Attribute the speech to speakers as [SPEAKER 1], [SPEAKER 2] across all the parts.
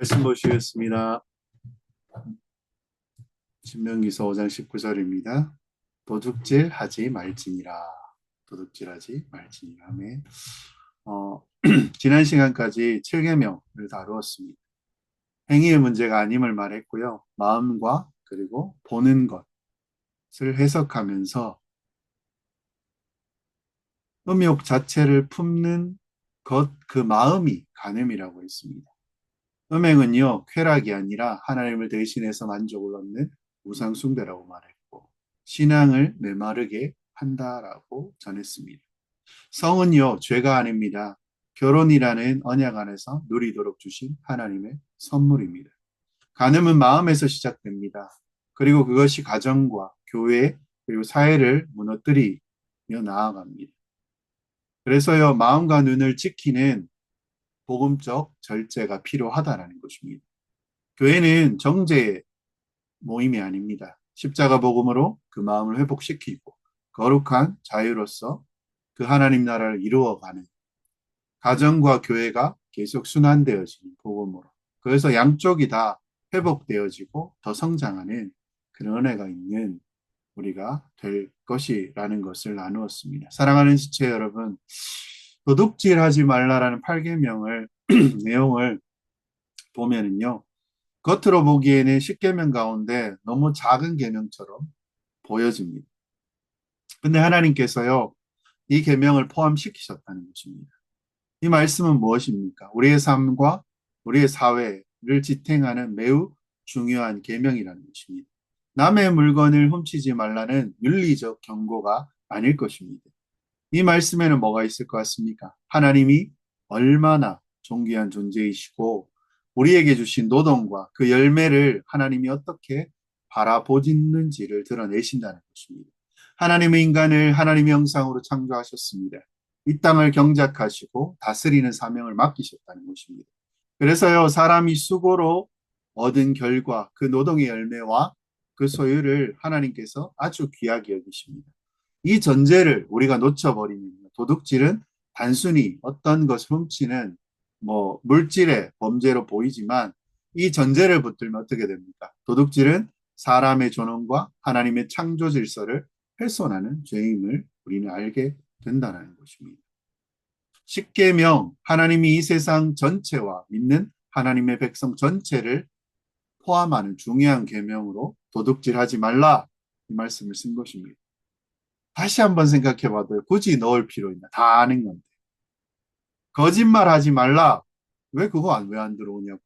[SPEAKER 1] 말씀 보시겠습니다. 신명기서 5장 19절입니다. 도둑질하지 말지니라. 도둑질하지 말지니라. 아멘. 지난 시간까지 7계명을 다루었습니다. 행위의 문제가 아님을 말했고요. 마음과 그리고 보는 것을 해석하면서 음욕 자체를 품는 것, 그 마음이 간음이라고 했습니다. 음행은요, 쾌락이 아니라 하나님을 대신해서 만족을 얻는 우상숭배라고 말했고, 신앙을 메마르게 한다라고 전했습니다. 성은요, 죄가 아닙니다. 결혼이라는 언약 안에서 누리도록 주신 하나님의 선물입니다. 간음은 마음에서 시작됩니다. 그리고 그것이 가정과 교회, 그리고 사회를 무너뜨리며 나아갑니다. 그래서요, 마음과 눈을 지키는 복음적 절제가 필요하다라는 것입니다. 교회는 정죄의 모임이 아닙니다. 십자가 복음으로 그 마음을 회복시키고 거룩한 자유로서 그 하나님 나라를 이루어가는 가정과 교회가 계속 순환되어지는 복음으로, 그래서 양쪽이 다 회복되어지고 더 성장하는 그런 은혜가 있는 우리가 될 것이라는 것을 나누었습니다. 사랑하는 지체 여러분, 도둑질하지 말라라는 8계명을 내용을 보면은요, 겉으로 보기에는 10계명 가운데 너무 작은 계명처럼 보여집니다. 근데 하나님께서요, 이 계명을 포함시키셨다는 것입니다. 이 말씀은 무엇입니까? 우리의 삶과 우리의 사회를 지탱하는 매우 중요한 계명이라는 것입니다. 남의 물건을 훔치지 말라는 윤리적 경고가 아닐 것입니다. 이 말씀에는 뭐가 있을 것 같습니까? 하나님이 얼마나 존귀한 존재이시고 우리에게 주신 노동과 그 열매를 하나님이 어떻게 바라보는지를 드러내신다는 것입니다. 하나님의 인간을 하나님의 형상으로 창조하셨습니다. 이 땅을 경작하시고 다스리는 사명을 맡기셨다는 것입니다. 그래서요, 사람이 수고로 얻은 결과, 그 노동의 열매와 그 소유를 하나님께서 아주 귀하게 여기십니다. 이 전제를 우리가 놓쳐버리면 도둑질은 단순히 어떤 것을 훔치는 물질의 범죄로 보이지만 이 전제를 붙들면 어떻게 됩니까? 도둑질은 사람의 존엄과 하나님의 창조 질서를 훼손하는 죄임을 우리는 알게 된다는 것입니다. 십계명, 하나님이 이 세상 전체와 믿는 하나님의 백성 전체를 포함하는 중요한 계명으로 도둑질하지 말라 이 말씀을 쓴 것입니다. 다시 한번 생각해 봐도 굳이 넣을 필요 있나? 다 아는 건데. 거짓말하지 말라. 왜 그거 왜 안 들어오냐고.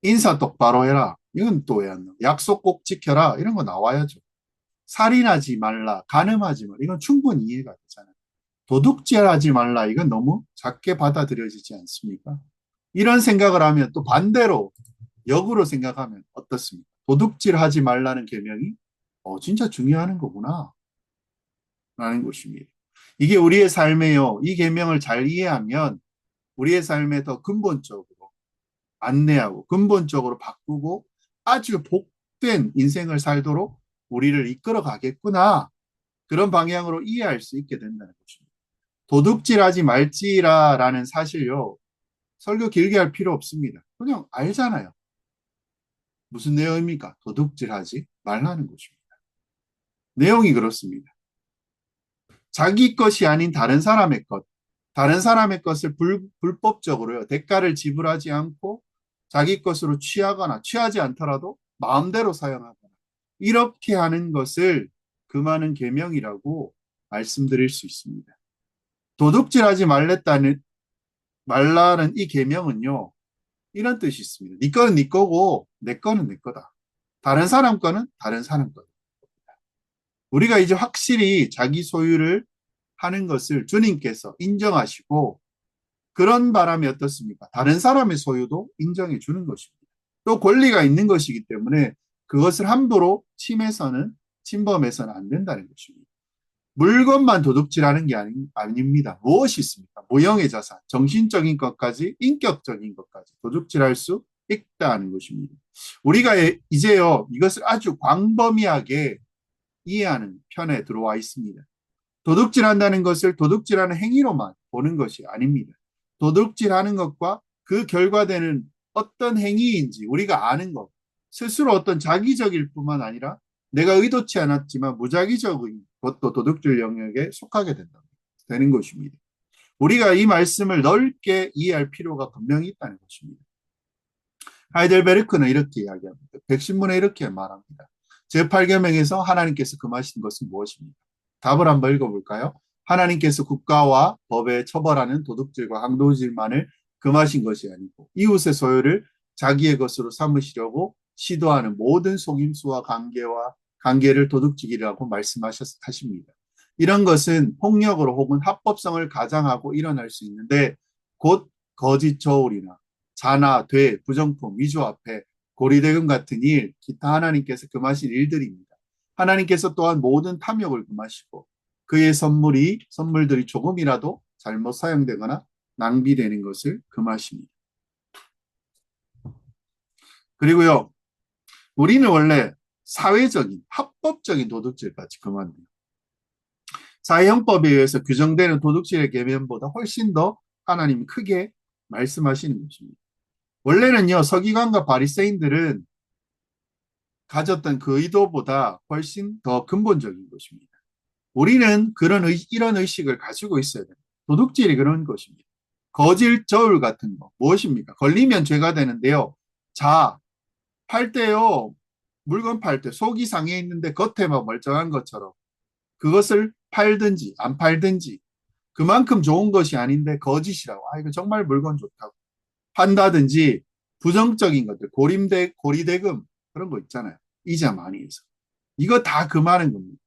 [SPEAKER 1] 인사 똑바로 해라. 이건 또 왜 안 나와? 약속 꼭 지켜라. 이런 거 나와야죠. 살인하지 말라. 간음하지 말라. 이건 충분히 이해가 되잖아요. 도둑질하지 말라. 이건 너무 작게 받아들여지지 않습니까? 이런 생각을 하면 또 반대로 역으로 생각하면 어떻습니까? 도둑질하지 말라는 계명이 진짜 중요한 거구나 라는 것입니다. 이게 우리의 삶에요. 이 계명을 잘 이해하면 우리의 삶에 더 근본적으로 안내하고 근본적으로 바꾸고 아주 복된 인생을 살도록 우리를 이끌어 가겠구나. 그런 방향으로 이해할 수 있게 된다는 것입니다. 도둑질하지 말지라라는 사실요. 설교 길게 할 필요 없습니다. 그냥 알잖아요. 무슨 내용입니까? 도둑질하지 말라는 것입니다. 내용이 그렇습니다. 자기 것이 아닌 다른 사람의 것, 다른 사람의 것을 불법적으로요, 대가를 지불하지 않고 자기 것으로 취하거나 취하지 않더라도 마음대로 사용하거나 이렇게 하는 것을 금하는 계명이라고 말씀드릴 수 있습니다. 도둑질하지 말라는 이 계명은요, 이런 뜻이 있습니다. 네 거는 네 거고 내 거는 내 거다. 다른 사람 거는 다른 사람 거다. 우리가 이제 확실히 자기 소유를 하는 것을 주님께서 인정하시고 그런 바람이 어떻습니까? 다른 사람의 소유도 인정해 주는 것입니다. 또 권리가 있는 것이기 때문에 그것을 함부로 침범해서는 안 된다는 것입니다. 물건만 도둑질하는 게 아닙니다. 무엇이 있습니까? 모형의 자산, 정신적인 것까지, 인격적인 것까지 도둑질할 수 있다는 것입니다. 우리가 이제요, 이것을 아주 광범위하게 이해하는 편에 들어와 있습니다. 도둑질한다는 것을 도둑질하는 행위로만 보는 것이 아닙니다. 도둑질하는 것과 그 결과되는 어떤 행위인지 우리가 아는 것, 스스로 어떤 자기적일 뿐만 아니라 내가 의도치 않았지만 무자기적인 것도 도덕질 영역에 속하게 되는 것입니다. 우리가 이 말씀을 넓게 이해할 필요가 분명히 있다는 것입니다. 하이델베르크는 이렇게 이야기합니다. 백신문에 이렇게 말합니다. 제8계명에서 하나님께서 금하신 것은 무엇입니까? 답을 한번 읽어볼까요? 하나님께서 국가와 법에 처벌하는 도둑질과 강도질만을 금하신 것이 아니고 이웃의 소유를 자기의 것으로 삼으시려고 시도하는 모든 속임수와 관계를 도둑질이라고 말씀하십니다. 이런 것은 폭력으로 혹은 합법성을 가장하고 일어날 수 있는데 곧 거짓 저울이나 자나, 돼, 부정품, 위조화폐, 고리대금 같은 일, 기타 하나님께서 금하신 일들입니다. 하나님께서 또한 모든 탐욕을 금하시고 그의 선물들이 조금이라도 잘못 사용되거나 낭비되는 것을 금하십니다. 그리고요, 우리는 원래 사회적인, 합법적인 도둑질까지 금합니다. 사회형법에 의해서 규정되는 도둑질의 계명보다 훨씬 더 하나님이 크게 말씀하시는 것입니다. 원래는요, 서기관과 바리새인들은 가졌던 그 의도보다 훨씬 더 근본적인 것입니다. 우리는 이런 의식을 가지고 있어야 됩니다. 도둑질이 그런 것입니다. 거짓 저울 같은 거 무엇입니까? 걸리면 죄가 되는데요. 자, 팔 때요. 물건 팔 때 속이 상해 있는데 겉에만 멀쩡한 것처럼 그것을 팔든지 안 팔든지 그만큼 좋은 것이 아닌데 거짓이라고. 이거 정말 물건 좋다고 판다든지 부정적인 것들, 고리대금 그런 거 있잖아요. 이자 많이 해서. 이거 다 금하는 겁니다.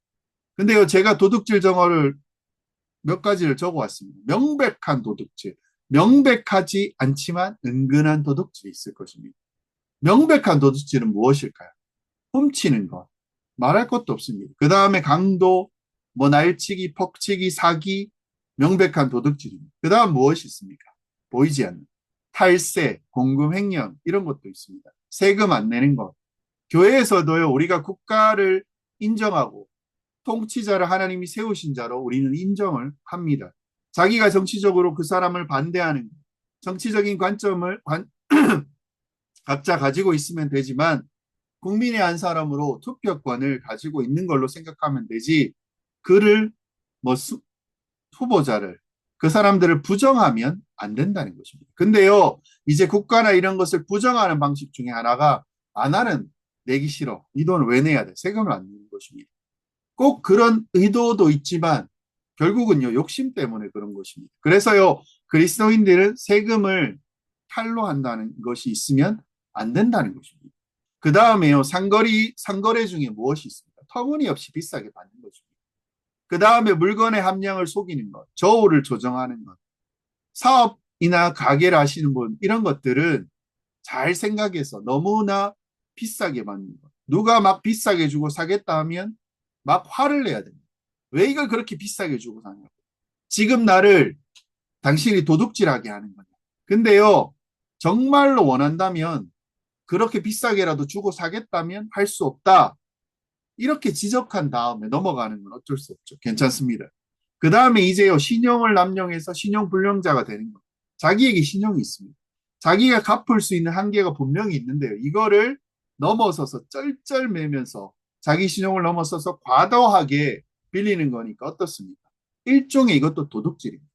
[SPEAKER 1] 근데요, 제가 도둑질 정어를 몇 가지를 적어왔습니다. 명백한 도둑질, 명백하지 않지만 은근한 도둑질이 있을 것입니다. 명백한 도둑질은 무엇일까요? 훔치는 것, 말할 것도 없습니다. 그 다음에 강도, 날치기, 퍽치기, 사기, 명백한 도둑질입니다. 그 다음 무엇이 있습니까? 보이지 않는 탈세, 공금 횡령 이런 것도 있습니다. 세금 안 내는 것. 교회에서도요, 우리가 국가를 인정하고 통치자를 하나님이 세우신 자로 우리는 인정을 합니다. 자기가 정치적으로 그 사람을 반대하는 정치적인 관점을 각자 가지고 있으면 되지만 국민의 한 사람으로 투표권을 가지고 있는 걸로 생각하면 되지 그를 후보자를 그 사람들을 부정하면 안 된다는 것입니다. 근데요, 이제 국가나 이런 것을 부정하는 방식 중에 하나가 나는 내기 싫어. 이 돈을 왜 내야 돼? 세금을 안 내는 것입니다. 꼭 그런 의도도 있지만 결국은요, 욕심 때문에 그런 것입니다. 그래서요, 그리스도인들은 세금을 탈루한다는 것이 있으면 안 된다는 것입니다. 그 다음에요, 상거래 중에 무엇이 있습니까? 터무니없이 비싸게 받는 것입니다. 그 다음에 물건의 함량을 속이는 것, 저울을 조정하는 것, 사업이나 가게를 하시는 분, 이런 것들은 잘 생각해서 너무나 비싸게 받는 것. 누가 막 비싸게 주고 사겠다 하면 막 화를 내야 됩니다. 왜 이걸 그렇게 비싸게 주고 사냐고. 지금 나를 당신이 도둑질하게 하는 거냐. 근데요, 정말로 원한다면 그렇게 비싸게라도 주고 사겠다면 할 수 없다. 이렇게 지적한 다음에 넘어가는 건 어쩔 수 없죠. 괜찮습니다. 그 다음에 이제요, 신용을 남용해서 신용불량자가 되는 것. 자기에게 신용이 있습니다. 자기가 갚을 수 있는 한계가 분명히 있는데요. 이거를 넘어서서 쩔쩔매면서 자기 신용을 넘어서서 과도하게 빌리는 거니까 어떻습니까? 일종의 이것도 도둑질입니다.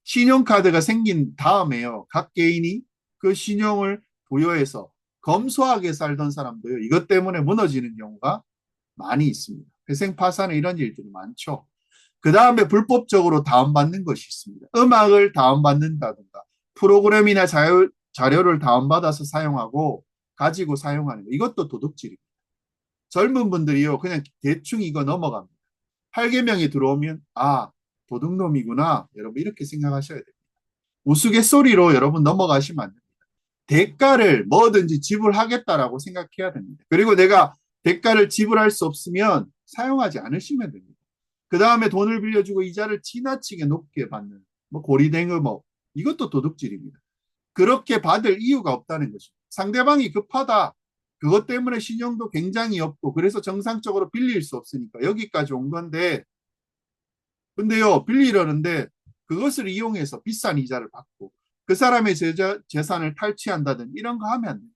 [SPEAKER 1] 신용카드가 생긴 다음에요. 각 개인이 그 신용을 부여해서 검소하게 살던 사람도요. 이것 때문에 무너지는 경우가 많이 있습니다. 회생파산에 이런 일들이 많죠. 그 다음에 불법적으로 다운받는 것이 있습니다. 음악을 다운받는다든가 프로그램이나 자료를 다운받아서 사용하고 가지고 사용하는 거. 이것도 도둑질입니다. 젊은 분들이요. 그냥 대충 이거 넘어갑니다. 8계명이 들어오면 도둑놈이구나. 여러분 이렇게 생각하셔야 됩니다. 우스갯소리로 여러분 넘어가시면 안 됩니다. 대가를 뭐든지 지불하겠다라고 생각해야 됩니다. 그리고 내가 대가를 지불할 수 없으면 사용하지 않으시면 됩니다. 그 다음에 돈을 빌려주고 이자를 지나치게 높게 받는 고리대금 이것도 도둑질입니다. 그렇게 받을 이유가 없다는 것입니다. 상대방이 급하다. 그것 때문에 신용도 굉장히 없고 그래서 정상적으로 빌릴 수 없으니까 여기까지 온 건데 근데요 빌리려는데 그것을 이용해서 비싼 이자를 받고 그 사람의 재산을 탈취한다든 이런 거 하면 안 돼요.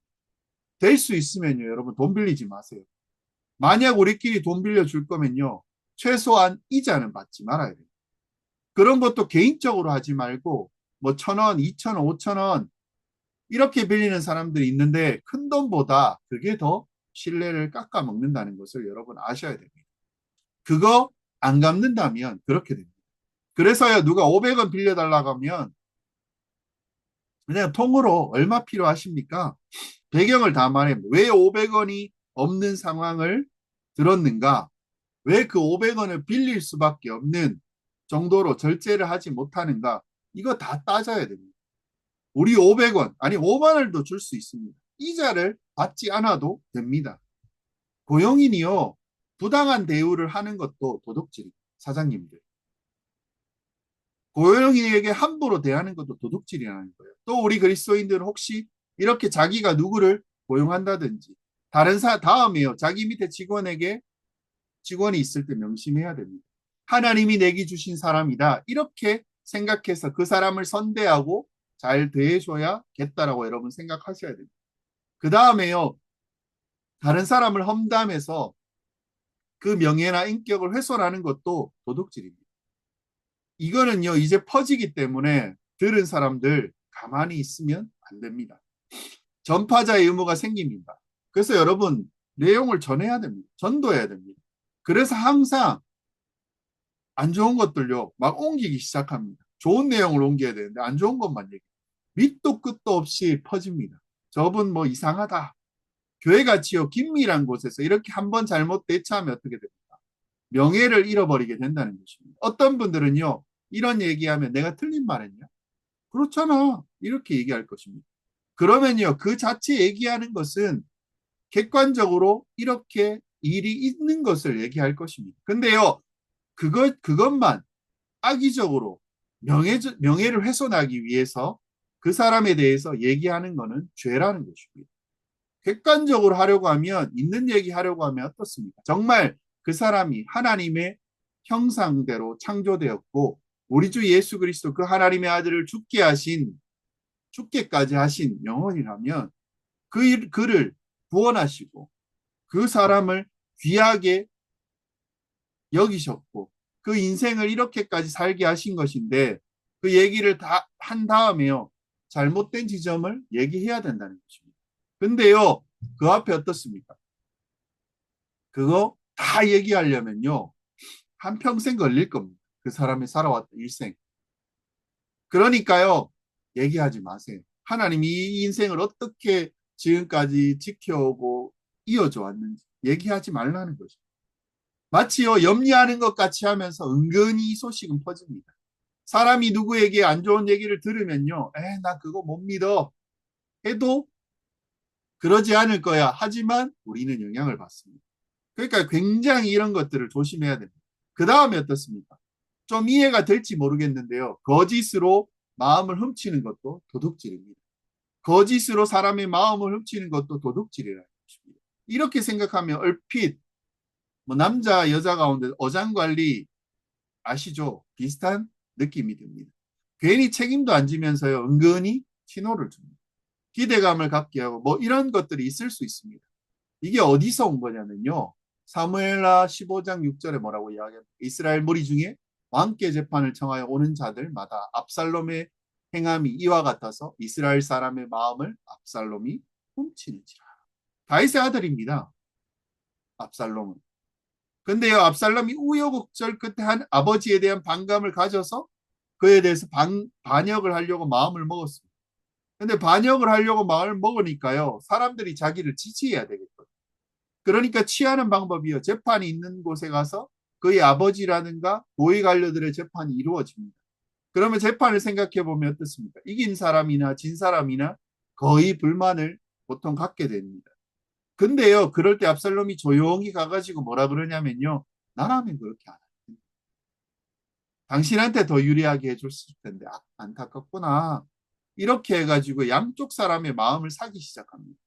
[SPEAKER 1] 될 수 있으면요, 여러분 돈 빌리지 마세요. 만약 우리끼리 돈 빌려줄 거면요, 최소한 이자는 받지 말아야 돼요. 그런 것도 개인적으로 하지 말고 뭐 1,000원, 2,000원, 5,000원 이렇게 빌리는 사람들이 있는데 큰 돈보다 그게 더 신뢰를 깎아먹는다는 것을 여러분 아셔야 됩니다. 그거 안 갚는다면 그렇게 됩니다. 그래서요, 누가 500원 빌려달라고 하면 그냥 통으로 얼마 필요하십니까? 배경을 다 말해. 왜 500원이 없는 상황을 들었는가? 왜 그 500원을 빌릴 수밖에 없는 정도로 절제를 하지 못하는가? 이거 다 따져야 됩니다. 우리 500원, 아니 5만 원도 줄 수 있습니다. 이자를 받지 않아도 됩니다. 고용인이요, 부당한 대우를 하는 것도 도둑질입니다. 사장님들. 고용인에게 함부로 대하는 것도 도둑질이라는 거예요. 또 우리 그리스도인들은 혹시 이렇게 자기가 누구를 고용한다든지 다음에요. 자기 밑에 직원이 있을 때 명심해야 됩니다. 하나님이 내게 주신 사람이다. 이렇게 생각해서 그 사람을 선대하고 잘 대해줘야겠다라고 여러분 생각하셔야 됩니다. 그 다음에요. 다른 사람을 험담해서 그 명예나 인격을 훼손하는 것도 도둑질입니다. 이거는요, 이제 퍼지기 때문에 들은 사람들 가만히 있으면 안 됩니다. 전파자의 의무가 생깁니다. 그래서 여러분, 내용을 전해야 됩니다. 전도해야 됩니다. 그래서 항상 안 좋은 것들요, 막 옮기기 시작합니다. 좋은 내용을 옮겨야 되는데 안 좋은 것만 얘기해요. 밑도 끝도 없이 퍼집니다. 저분 뭐 이상하다. 교회같이요, 긴밀한 곳에서 이렇게 한번 잘못 대처하면 어떻게 됩니까? 명예를 잃어버리게 된다는 것입니다. 어떤 분들은요, 이런 얘기하면 내가 틀린 말 했냐? 그렇잖아. 이렇게 얘기할 것입니다. 그러면요, 그 자체 얘기하는 것은 객관적으로 이렇게 일이 있는 것을 얘기할 것입니다. 근데요, 그것만 악의적으로 명예를 훼손하기 위해서 그 사람에 대해서 얘기하는 것은 죄라는 것입니다. 객관적으로 하려고 하면, 있는 얘기 하려고 하면 어떻습니까? 정말 그 사람이 하나님의 형상대로 창조되었고, 우리 주 예수 그리스도 그 하나님의 아들을 죽게까지 하신 영혼이라면 그를 구원하시고 그 사람을 귀하게 여기셨고 그 인생을 이렇게까지 살게 하신 것인데 그 얘기를 다 한 다음에요. 잘못된 지점을 얘기해야 된다는 것입니다. 근데요, 그 앞에 어떻습니까? 그거 다 얘기하려면요, 한평생 걸릴 겁니다. 그 사람이 살아왔던 일생. 그러니까요, 얘기하지 마세요. 하나님이 이 인생을 어떻게 지금까지 지켜오고 이어져 왔는지 얘기하지 말라는 거죠. 마치요, 염려하는 것 같이 하면서 은근히 이 소식은 퍼집니다. 사람이 누구에게 안 좋은 얘기를 들으면요, 나 그거 못 믿어 해도 그러지 않을 거야. 하지만 우리는 영향을 받습니다. 그러니까 굉장히 이런 것들을 조심해야 됩니다. 그 다음에 어떻습니까? 좀 이해가 될지 모르겠는데요. 거짓으로 마음을 훔치는 것도 도둑질입니다. 거짓으로 사람의 마음을 훔치는 것도 도둑질이라는 것입니다. 이렇게 생각하면 얼핏 뭐 남자 여자 가운데 어장관리 아시죠? 비슷한 느낌이 듭니다. 괜히 책임도 안 지면서요, 은근히 신호를 줍니다. 기대감을 갖게 하고 뭐 이런 것들이 있을 수 있습니다. 이게 어디서 온 거냐면요, 사무엘하 15장 6절에 뭐라고 이야기합니까? 이스라엘 무리 중에 왕께 재판을 청하여 오는 자들마다 압살롬의 행함이 이와 같아서 이스라엘 사람의 마음을 압살롬이 훔치는지라. 다윗의 아들입니다. 압살롬은. 근데요, 압살롬이 우여곡절 끝에 한 아버지에 대한 반감을 가져서 그에 대해서 반역을 하려고 마음을 먹었습니다. 근데 반역을 하려고 마음을 먹으니까요, 사람들이 자기를 지지해야 되겠거든요. 그러니까 취하는 방법이요, 재판이 있는 곳에 가서 그의 아버지라든가 고위 관료들의 재판이 이루어집니다. 그러면 재판을 생각해 보면 어떻습니까? 이긴 사람이나 진 사람이나 거의 불만을 보통 갖게 됩니다. 근데요, 그럴 때 압살롬이 조용히 가가지고 뭐라 그러냐면요, 나라면 그렇게 안 합니다. 당신한테 더 유리하게 해줬을 텐데 안타깝구나. 이렇게 해가지고 양쪽 사람의 마음을 사기 시작합니다.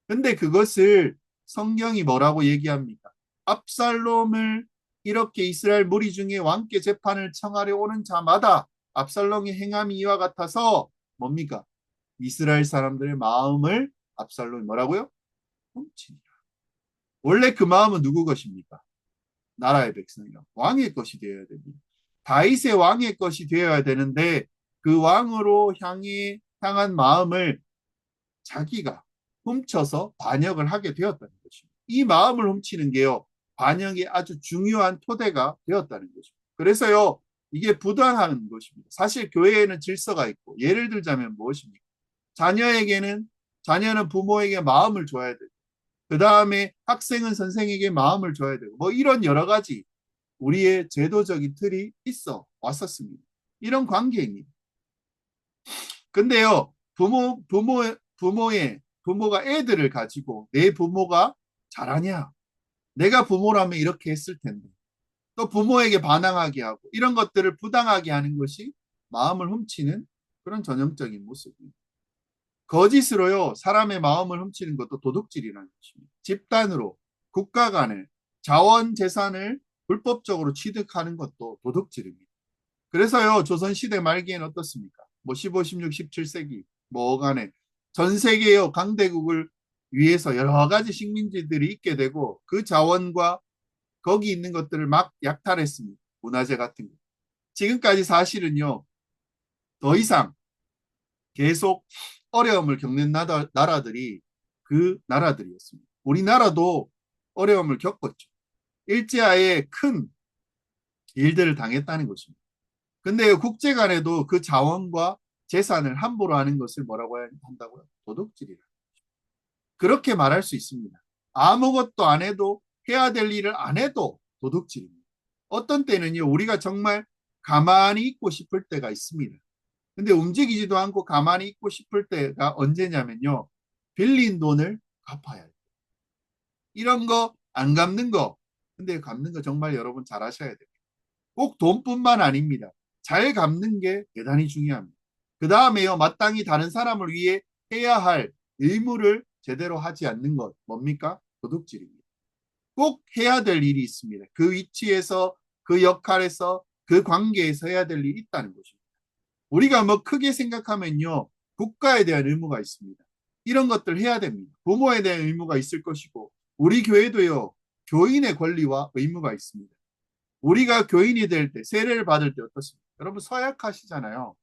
[SPEAKER 1] 근데 그것을 성경이 뭐라고 얘기합니까? 압살롬을 이렇게 이스라엘 무리 중에 왕께 재판을 청하려 오는 자마다 압살롬의 행함이 이와 같아서 뭡니까? 이스라엘 사람들의 마음을 압살롬이 뭐라고요? 훔치니라. 원래 그 마음은 누구 것입니까? 나라의 백성이요. 왕의 것이 되어야 됩니다. 다윗의 왕의 것이 되어야 되는데 그 왕으로 향한 마음을 자기가 훔쳐서 반역을 하게 되었다는 것입니다. 이 마음을 훔치는 게요. 반역의 아주 중요한 토대가 되었다는 것입니다. 그래서요. 이게 부당한 것입니다. 사실 교회에는 질서가 있고 예를 들자면 무엇입니까? 자녀는 부모에게 마음을 줘야 되고 그 다음에 학생은 선생에게 마음을 줘야 되고 뭐 이런 여러 가지 우리의 제도적인 틀이 있어 왔었습니다. 이런 관계입니다. 근데요, 부모가 애들을 가지고 내 부모가 잘하냐? 내가 부모라면 이렇게 했을 텐데. 또 부모에게 반항하게 하고 이런 것들을 부당하게 하는 것이 마음을 훔치는 그런 전형적인 모습입니다. 거짓으로요, 사람의 마음을 훔치는 것도 도둑질이라는 것입니다. 집단으로, 국가 간에 자원 재산을 불법적으로 취득하는 것도 도둑질입니다. 그래서요, 조선시대 말기에는 어떻습니까? 뭐 15, 16, 17세기 뭐 어간에 전 세계의 강대국을 위해서 여러 가지 식민지들이 있게 되고 그 자원과 거기 있는 것들을 막 약탈했습니다. 문화재 같은 거. 지금까지 사실은요, 더 이상 계속 어려움을 겪는 나라들이 그 나라들이었습니다. 우리나라도 어려움을 겪었죠. 일제하에 큰 일들을 당했다는 것입니다. 근데 국제 간에도 그 자원과 재산을 함부로 하는 것을 뭐라고 한다고요? 도둑질이라. 그렇게 말할 수 있습니다. 아무것도 안 해도 해야 될 일을 안 해도 도둑질입니다. 어떤 때는요, 우리가 정말 가만히 있고 싶을 때가 있습니다. 근데 움직이지도 않고 가만히 있고 싶을 때가 언제냐면요, 빌린 돈을 갚아야 돼요. 이런 거 안 갚는 거, 근데 갚는 거 정말 여러분 잘 하셔야 돼요. 꼭 돈뿐만 아닙니다. 잘 갚는 게 대단히 중요합니다. 그 다음에요, 마땅히 다른 사람을 위해 해야 할 의무를 제대로 하지 않는 것, 뭡니까? 도둑질입니다. 꼭 해야 될 일이 있습니다. 그 위치에서, 그 역할에서, 그 관계에서 해야 될 일이 있다는 것입니다. 우리가 뭐 크게 생각하면요, 국가에 대한 의무가 있습니다. 이런 것들 해야 됩니다. 부모에 대한 의무가 있을 것이고, 우리 교회도요, 교인의 권리와 의무가 있습니다. 우리가 교인이 될 때, 세례를 받을 때 어떻습니까? 여러분 서약하시잖아요.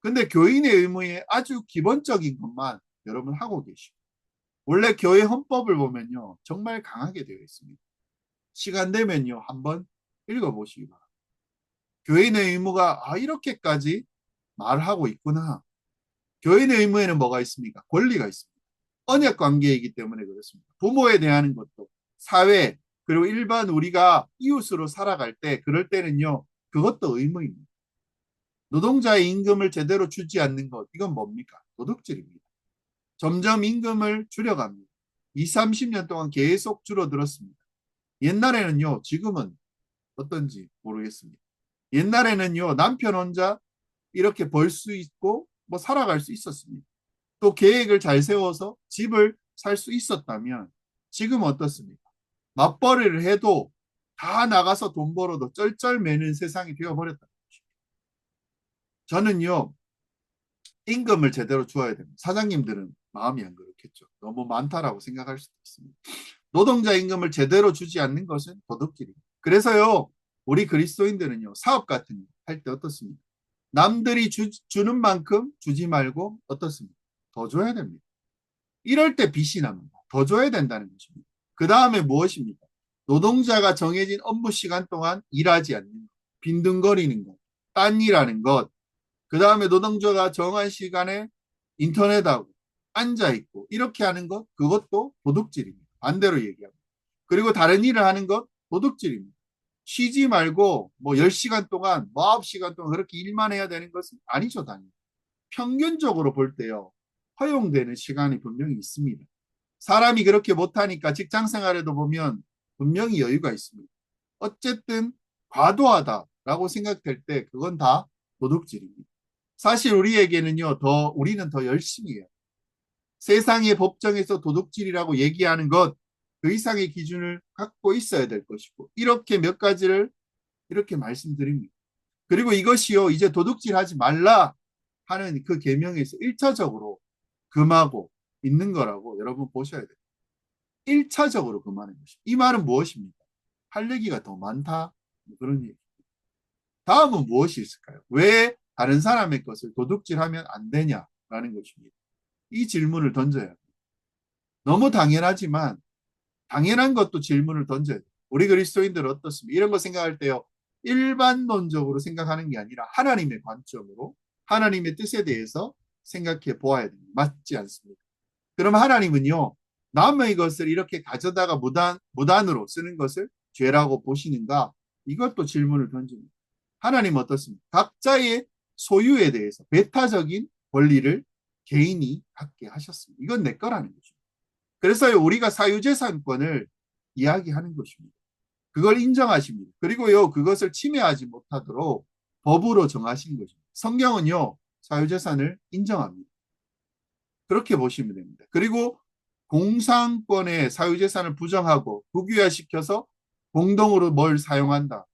[SPEAKER 1] 근데 교인의 의무의 아주 기본적인 것만 여러분 하고 계시고, 원래 교회 헌법을 보면요, 정말 강하게 되어 있습니다. 시간 되면요, 한번 읽어보시기 바랍니다. 교인의 의무가 이렇게까지 말하고 있구나. 교인의 의무에는 뭐가 있습니까? 권리가 있습니다. 언약 관계이기 때문에 그렇습니다. 부모에 대한 것도 사회 그리고 일반 우리가 이웃으로 살아갈 때 그럴 때는요. 그것도 의무입니다. 노동자의 임금을 제대로 주지 않는 것 이건 뭡니까? 도둑질입니다. 점점 임금을 줄여갑니다. 20, 30년 동안 계속 줄어들었습니다. 옛날에는요. 지금은 어떤지 모르겠습니다. 옛날에는요. 남편 혼자 이렇게 벌 수 있고 뭐 살아갈 수 있었습니다. 또 계획을 잘 세워서 집을 살 수 있었다면 지금 어떻습니까? 맞벌이를 해도 다 나가서 돈 벌어도 쩔쩔매는 세상이 되어버렸다는 거죠. 저는요. 임금을 제대로 주어야 됩니다. 사장님들은 마음이 안 그렇겠죠. 너무 많다라고 생각할 수도 있습니다. 노동자 임금을 제대로 주지 않는 것은 도둑질입니다. 그래서요. 우리 그리스도인들은요. 사업 같은 거 할 때 어떻습니까? 남들이 주는 만큼 주지 말고 어떻습니까? 더 줘야 됩니다. 이럴 때 빚이 납니다. 더 줘야 된다는 것입니다. 그 다음에 무엇입니까? 노동자가 정해진 업무 시간 동안 일하지 않는 것, 빈둥거리는 것, 딴 일하는 것, 그 다음에 노동자가 정한 시간에 인터넷하고 앉아있고 이렇게 하는 것, 그것도 도둑질입니다. 반대로 얘기합니다. 그리고 다른 일을 하는 것, 도둑질입니다. 쉬지 말고 뭐 10시간 동안, 뭐 9시간 동안 그렇게 일만 해야 되는 것은 아니죠, 당연히. 평균적으로 볼 때요. 허용되는 시간이 분명히 있습니다. 사람이 그렇게 못하니까 직장 생활에도 보면 분명히 여유가 있습니다. 어쨌든 과도하다라고 생각될 때 그건 다 도둑질입니다. 사실 우리에게는요, 우리는 더 열심히 해요. 세상의 법정에서 도둑질이라고 얘기하는 것, 그 이상의 기준을 갖고 있어야 될 것이고, 이렇게 몇 가지를 이렇게 말씀드립니다. 그리고 이것이요, 이제 도둑질 하지 말라 하는 그 계명에서 1차적으로 금하고 있는 거라고 여러분 보셔야 돼요. 1차적으로 금하는 것입니다. 이 말은 무엇입니까? 할 얘기가 더 많다. 그런 얘기. 다음은 무엇이 있을까요? 왜 다른 사람의 것을 도둑질하면 안 되냐라는 것입니다. 이 질문을 던져야 합니다. 너무 당연하지만 당연한 것도 질문을 던져야 돼요. 우리 그리스도인들은 어떻습니까? 이런 거 생각할 때요. 일반론적으로 생각하는 게 아니라 하나님의 관점으로 하나님의 뜻에 대해서 생각해 보아야 됩니다. 맞지 않습니까? 그럼 하나님은요. 남의 것을 이렇게 가져다가 무단으로 쓰는 것을 죄라고 보시는가? 이것도 질문을 던집니다. 하나님은 어떻습니까? 각자의 소유에 대해서 배타적인 권리를 개인이 갖게 하셨습니다. 이건 내 거라는 거죠. 그래서 우리가 사유재산권을 이야기하는 것입니다. 그걸 인정하십니다. 그리고요, 그것을 침해하지 못하도록 법으로 정하신 것입니다. 성경은요, 사유재산을 인정합니다. 그렇게 보시면 됩니다. 그리고 공상권의 사유재산을 부정하고 국유화시켜서 공동으로 뭘 사용한다.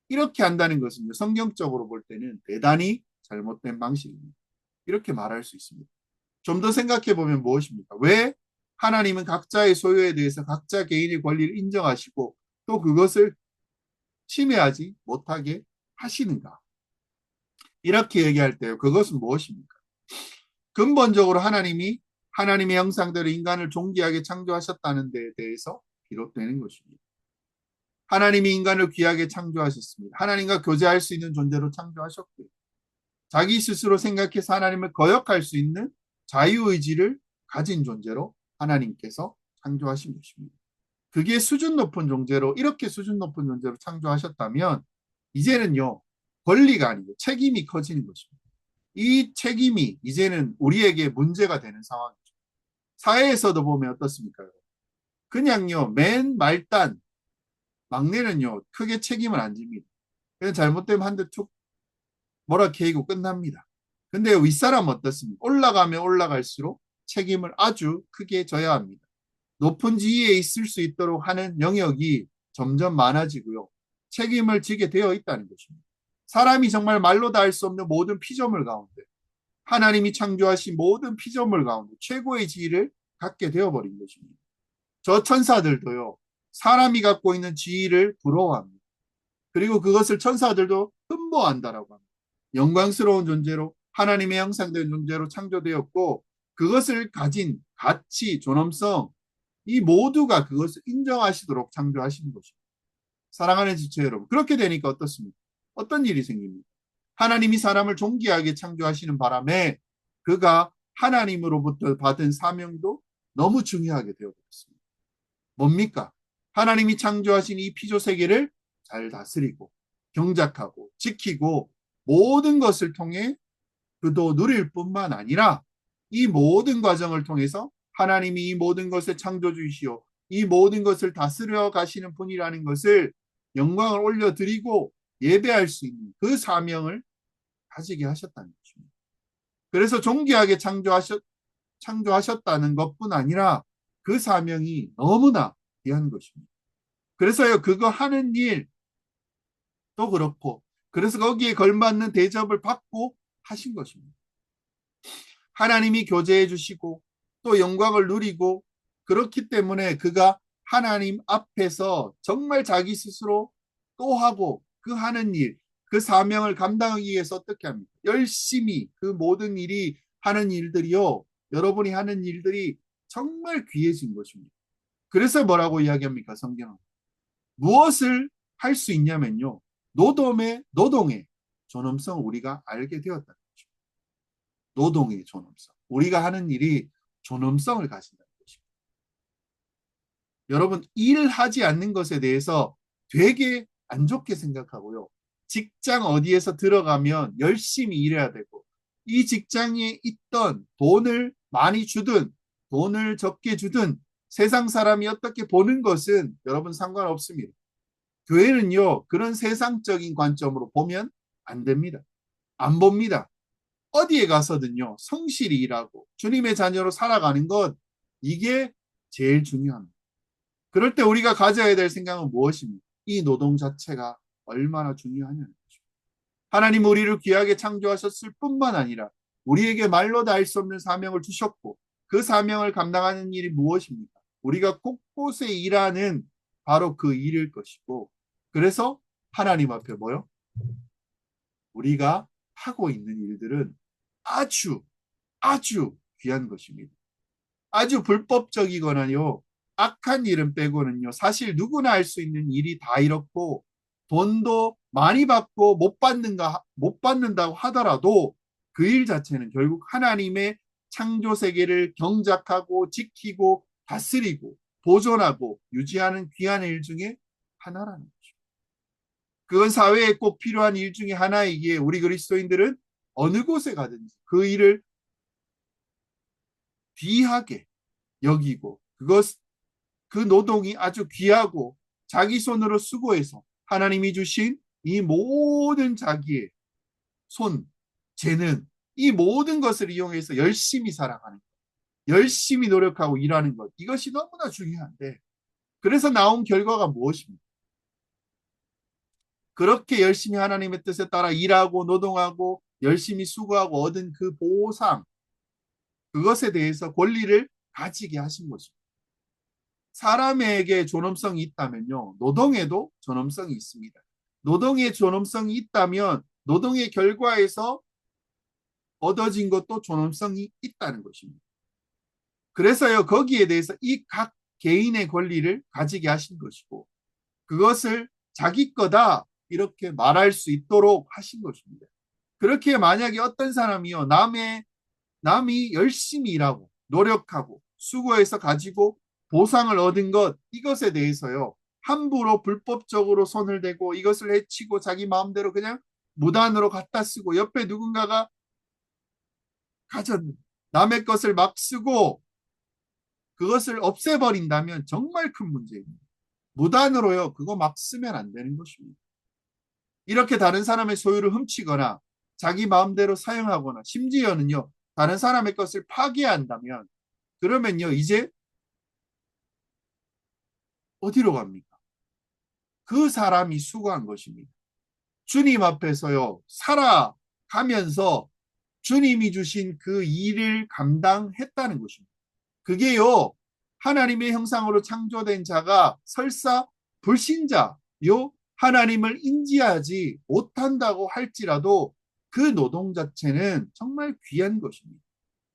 [SPEAKER 1] 이렇게 한다는 것은 성경적으로 볼 때는 대단히 잘못된 방식입니다. 이렇게 말할 수 있습니다. 좀 더 생각해 보면 무엇입니까? 왜 하나님은 각자의 소유에 대해서 각자 개인의 권리를 인정하시고 또 그것을 침해하지 못하게 하시는가? 이렇게 얘기할 때요. 그것은 무엇입니까? 근본적으로 하나님이 하나님의 형상대로 인간을 존귀하게 창조하셨다는 데에 대해서 비롯되는 것입니다. 하나님이 인간을 귀하게 창조하셨습니다. 하나님과 교제할 수 있는 존재로 창조하셨고요. 자기 스스로 생각해서 하나님을 거역할 수 있는 자유의지를 가진 존재로 하나님께서 창조하신 것입니다. 그게 수준 높은 존재로 이렇게 수준 높은 존재로 창조하셨다면 이제는요. 권리가 아니고 책임이 커지는 것입니다. 이 책임이 이제는 우리에게 문제가 되는 상황이죠. 사회에서도 보면 어떻습니까? 그냥요. 맨 말단 막내는요. 크게 책임을 안 집니다. 그냥 잘못되면 한 대 툭 뭐라 캐이고 끝납니다. 근데 윗사람은 어떻습니까? 올라가면 올라갈수록 책임을 아주 크게 져야 합니다. 높은 지위에 있을 수 있도록 하는 영역이 점점 많아지고요. 책임을 지게 되어 있다는 것입니다. 사람이 정말 말로 다 할 수 없는 모든 피조물 가운데 하나님이 창조하신 모든 피조물 가운데 최고의 지위를 갖게 되어버린 것입니다. 저 천사들도요. 사람이 갖고 있는 지위를 부러워합니다. 그리고 그것을 천사들도 흠모한다라고 합니다. 영광스러운 존재로 하나님의 형상된 존재로 창조되었고 그것을 가진 가치, 존엄성 이 모두가 그것을 인정하시도록 창조하신 것입니다. 사랑하는 지체 여러분 그렇게 되니까 어떻습니까? 어떤 일이 생깁니까? 하나님이 사람을 존귀하게 창조하시는 바람에 그가 하나님으로부터 받은 사명도 너무 중요하게 되어버렸습니다. 뭡니까? 하나님이 창조하신 이 피조 세계를 잘 다스리고 경작하고 지키고 모든 것을 통해 그도 누릴 뿐만 아니라 이 모든 과정을 통해서 하나님이 이 모든 것을 창조주이시오 이 모든 것을 다스려 가시는 분이라는 것을 영광을 올려드리고 예배할 수 있는 그 사명을 가지게 하셨다는 것입니다. 그래서 존귀하게 창조하셨다는 것뿐 아니라 그 사명이 너무나 귀한 것입니다. 그래서요 그거 하는 일도 그렇고 그래서 거기에 걸맞는 대접을 받고 하신 것입니다. 하나님이 교제해 주시고 또 영광을 누리고 그렇기 때문에 그가 하나님 앞에서 정말 자기 스스로 또 하고 그 하는 일, 그 사명을 감당하기 위해서 어떻게 합니까? 열심히 그 모든 일이 하는 일들이요. 여러분이 하는 일들이 정말 귀해진 것입니다. 그래서 뭐라고 이야기합니까? 성경은. 무엇을 할 수 있냐면요. 노동의 존엄성을 우리가 알게 되었다는 거죠. 노동의 존엄성. 우리가 하는 일이 존엄성을 가진다는 것입니다. 여러분 일하지 않는 것에 대해서 되게 안 좋게 생각하고요. 직장 어디에서 들어가면 열심히 일해야 되고 이 직장에 있던 돈을 많이 주든 돈을 적게 주든 세상 사람이 어떻게 보는 것은 여러분 상관없습니다. 교회는요 그런 세상적인 관점으로 보면 안 됩니다. 안 봅니다. 어디에 가서든요 성실히 일하고 주님의 자녀로 살아가는 것 이게 제일 중요합니다. 그럴 때 우리가 가져야 될 생각은 무엇입니까? 이 노동 자체가 얼마나 중요하냐는 거죠. 하나님 우리를 귀하게 창조하셨을 뿐만 아니라 우리에게 말로도 알 수 없는 사명을 주셨고 그 사명을 감당하는 일이 무엇입니까? 우리가 곳곳에 일하는 바로 그 일일 것이고 그래서 하나님 앞에 뭐요? 우리가 하고 있는 일들은 아주 아주 귀한 것입니다. 아주 불법적이거나요. 악한 일은 빼고는요. 사실 누구나 할 수 있는 일이 다 이렇고 돈도 많이 받고 못 받는다고 하더라도 그 일 자체는 결국 하나님의 창조 세계를 경작하고 지키고 다스리고 보존하고 유지하는 귀한 일 중에 하나라는 거죠. 그건 사회에 꼭 필요한 일 중에 하나이기에 우리 그리스도인들은 어느 곳에 가든지 그 일을 귀하게 여기고 그 노동이 아주 귀하고 자기 손으로 수고해서 하나님이 주신 이 모든 자기의 손, 재능, 이 모든 것을 이용해서 열심히 살아가는 것, 열심히 노력하고 일하는 것, 이것이 너무나 중요한데 그래서 나온 결과가 무엇입니까? 그렇게 열심히 하나님의 뜻에 따라 일하고 노동하고 열심히 수고하고 얻은 그 보상, 그것에 대해서 권리를 가지게 하신 것입니다. 사람에게 존엄성이 있다면요, 노동에도 존엄성이 있습니다. 노동에 존엄성이 있다면 노동의 결과에서 얻어진 것도 존엄성이 있다는 것입니다. 그래서요, 거기에 대해서 이 각 개인의 권리를 가지게 하신 것이고 그것을 자기 거다 이렇게 말할 수 있도록 하신 것입니다. 그렇게 만약에 어떤 사람이요, 남이 열심히 일하고 노력하고 수고해서 가지고 보상을 얻은 것, 이것에 대해서요 함부로 불법적으로 손을 대고 이것을 해치고 자기 마음대로 그냥 무단으로 갖다 쓰고 옆에 누군가가 가졌는 남의 것을 막 쓰고 그것을 없애버린다면 정말 큰 문제입니다. 무단으로요 그거 막 쓰면 안 되는 것입니다. 이렇게 다른 사람의 소유를 훔치거나 자기 마음대로 사용하거나 심지어는요 다른 사람의 것을 파괴한다면 그러면요 이제 어디로 갑니까? 그 사람이 수고한 것입니다. 주님 앞에서요 살아가면서 주님이 주신 그 일을 감당했다는 것입니다. 그게요 하나님의 형상으로 창조된 자가 설사 불신자요 하나님을 인지하지 못한다고 할지라도 그 노동 자체는 정말 귀한 것입니다.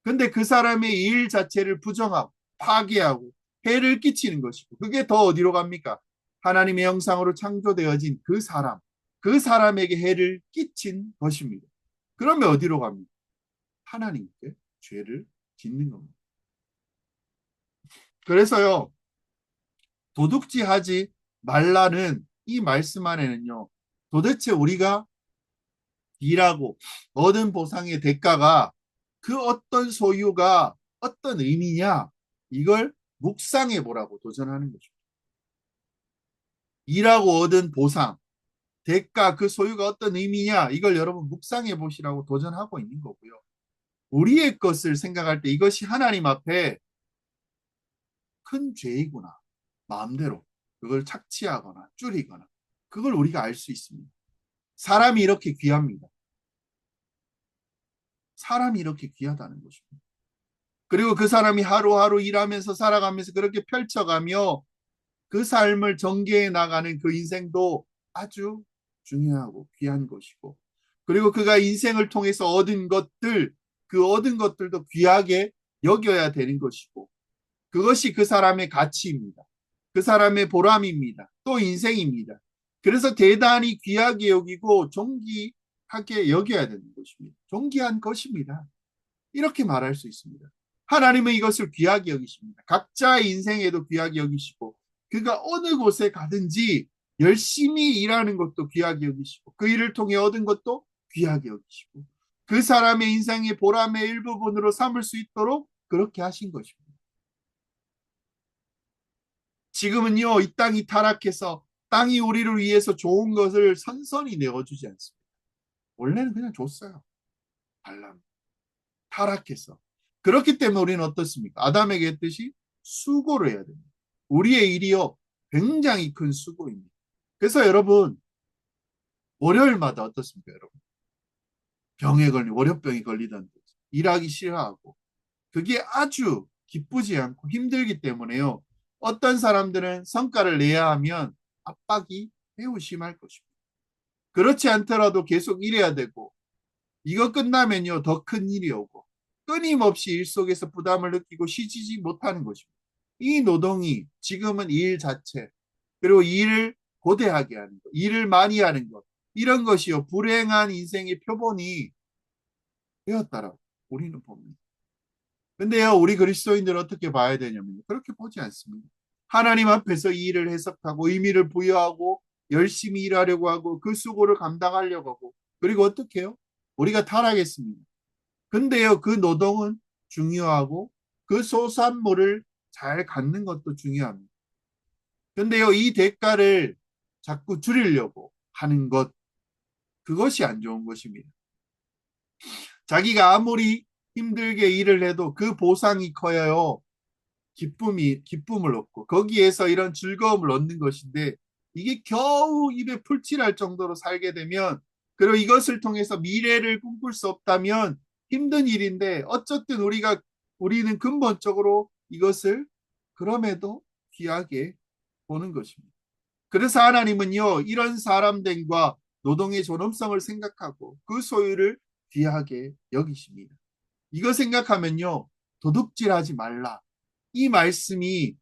[SPEAKER 1] 근데 그 사람의 일 자체를 부정하고 파괴하고 해를 끼치는 것이고 그게 더 어디로 갑니까? 하나님의 형상으로 창조되어진 그 사람에게 해를 끼친 것입니다. 그러면 어디로 갑니까? 하나님께 죄를 짓는 겁니다. 그래서요 도둑질하지 말라는 이 말씀 안에는요 도대체 우리가 일하고 얻은 보상의 대가가 그 어떤 소유가 어떤 의미냐 이걸 묵상해 보라고 도전하는 거죠. 일하고 얻은 보상, 대가, 그 소유가 어떤 의미냐 이걸 여러분 묵상해 보시라고 도전하고 있는 거고요. 우리의 것을 생각할 때 이것이 하나님 앞에 큰 죄이구나. 마음대로 그걸 착취하거나 줄이거나 그걸 우리가 알 수 있습니다. 사람이 이렇게 귀합니다. 사람이 이렇게 귀하다는 것입니다. 그리고 그 사람이 하루하루 일하면서 살아가면서 그렇게 펼쳐가며 그 삶을 전개해 나가는 그 인생도 아주 중요하고 귀한 것이고 그리고 그가 인생을 통해서 얻은 것들 그 얻은 것들도 귀하게 여겨야 되는 것이고 그것이 그 사람의 가치입니다. 그 사람의 보람입니다. 또 인생입니다. 그래서 대단히 귀하게 여기고 존귀하게 여겨야 되는 것입니다. 존귀한 것입니다. 이렇게 말할 수 있습니다. 하나님은 이것을 귀하게 여기십니다. 각자의 인생에도 귀하게 여기시고 그가 어느 곳에 가든지 열심히 일하는 것도 귀하게 여기시고 그 일을 통해 얻은 것도 귀하게 여기시고 그 사람의 인생의 보람의 일부분으로 삼을 수 있도록 그렇게 하신 것입니다. 지금은요 이 땅이 타락해서 땅이 우리를 위해서 좋은 것을 선선히 내어주지 않습니다. 원래는 그냥 줬어요. 달라면 타락해서 그렇기 때문에 우리는 어떻습니까? 아담에게 했듯이 수고를 해야 됩니다. 우리의 일이요 굉장히 큰 수고입니다. 그래서 여러분 월요일마다 어떻습니까? 여러분 월요병이 걸리던 일하기 싫어하고 그게 아주 기쁘지 않고 힘들기 때문에요. 어떤 사람들은 성과를 내야 하면 압박이 매우 심할 것입니다. 그렇지 않더라도 계속 일해야 되고 이거 끝나면요 더 큰 일이 오고 끊임없이 일 속에서 부담을 느끼고 쉬지 못하는 것입니다. 이 노동이 지금은 일 자체 그리고 일을 고대하게 하는 것, 일을 많이 하는 것 이런 것이요 불행한 인생의 표본이 되었다라고 우리는 봅니다. 근데요 우리 그리스도인들은 어떻게 봐야 되냐면요 그렇게 보지 않습니다. 하나님 앞에서 이 일을 해석하고 의미를 부여하고 열심히 일하려고 하고 그 수고를 감당하려고 하고 그리고 어떻게 해요? 우리가 타락했습니다. 근데요 그 노동은 중요하고 그 소산물을 잘 갖는 것도 중요합니다. 근데요 이 대가를 자꾸 줄이려고 하는 것 그것이 안 좋은 것입니다. 자기가 아무리 힘들게 일을 해도 그 보상이 커요. 기쁨을 얻고 거기에서 이런 즐거움을 얻는 것인데 이게 겨우 입에 풀칠할 정도로 살게 되면 그리고 이것을 통해서 미래를 꿈꿀 수 없다면 힘든 일인데 어쨌든 우리는 근본적으로 이것을 그럼에도 귀하게 보는 것입니다. 그래서 하나님은요 이런 사람들과 노동의 존엄성을 생각하고 그 소유를 귀하게 여기십니다. 이거 생각하면요 도둑질하지 말라. 이 말씀이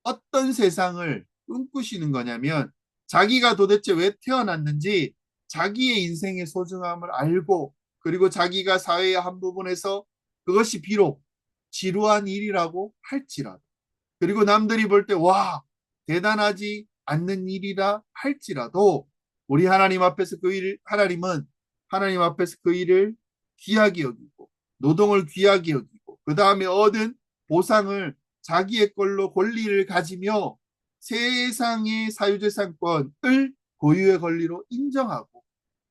[SPEAKER 1] 어떤 세상을 꿈꾸시는 거냐면 자기가 도대체 왜 태어났는지 자기의 인생의 소중함을 알고 그리고 자기가 사회의 한 부분에서 그것이 비록 지루한 일이라고 할지라도 그리고 남들이 볼 때 와 대단하지 않는 일이라 할지라도 우리 하나님 앞에서 하나님 앞에서 그 일을 귀하게 여기고 노동을 귀하게 여기고 그 다음에 얻은 보상을 자기의 걸로 권리를 가지며 세상의 사유재산권을 고유의 권리로 인정하고